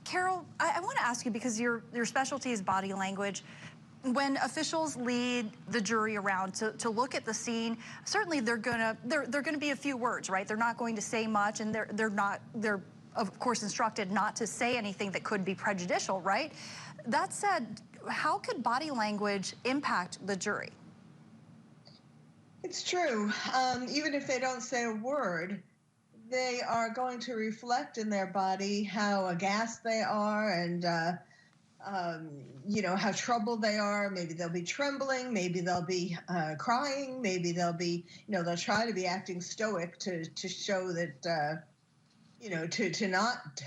Carole, I want to ask you, because your specialty is body language. When officials lead the jury around to look at the scene, certainly they're gonna be a few words, right? They're not going to say much, and they're of course instructed not to say anything that could be prejudicial, right? That said, how could body language impact the jury? It's true. Even if they don't say a word, they are going to reflect in their body how aghast they are and, how troubled they are. Maybe they'll be trembling. Maybe they'll be crying. Maybe they'll be, they'll try to be acting stoic to show that, to not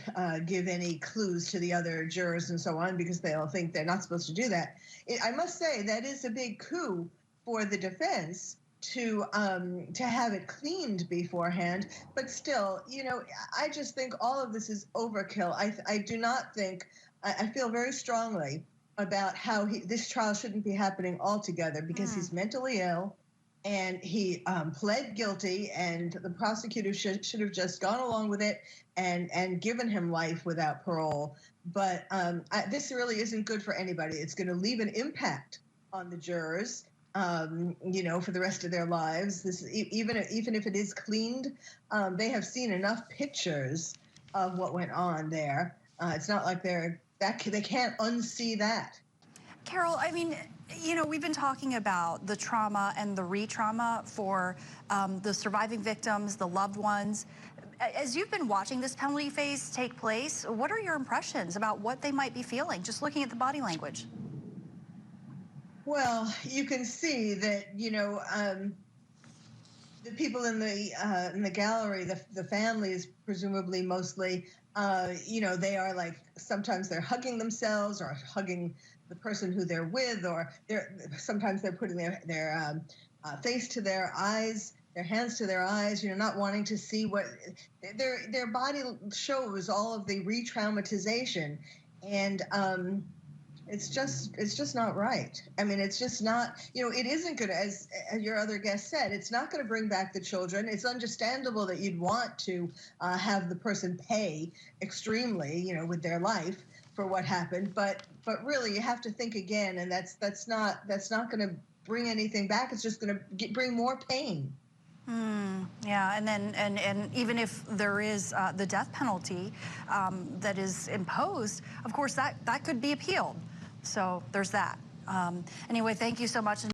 give any clues to the other jurors and so on, because they'll think they're not supposed to do that. I must say that is a big coup for the defense to have it cleaned beforehand. But still, I just think all of this is overkill. I do not think. I feel very strongly about how this trial shouldn't be happening altogether, because he's mentally ill, and he pled guilty, and the prosecutor should have just gone along with it and given him life without parole. But this really isn't good for anybody. It's going to leave an impact on the jurors, for the rest of their lives. This, even if it is cleaned, they have seen enough pictures of what went on there. It's not like they can't unsee that. Carole, I mean, we've been talking about the trauma and the re-trauma for the surviving victims, the loved ones. As you've been watching this penalty phase take place, what are your impressions about what they might be feeling, just looking at the body language? Well, you can see that, the people in the gallery, the families, presumably mostly, they are like, sometimes they're hugging themselves or hugging the person who they're with, or sometimes they're putting their face to their eyes, their hands to their eyes, not wanting to see what their body shows, all of the re-traumatization. And it's just not right. I mean, it's just not, it isn't going to, as your other guest said, it's not going to bring back the children. It's understandable that you'd want to have the person pay extremely, with their life for what happened. But really, you have to think again, and that's not going to bring anything back. It's just going to bring more pain. Yeah, and then and even if there is the death penalty that is imposed, of course that could be appealed. So there's that. Anyway, thank you so much.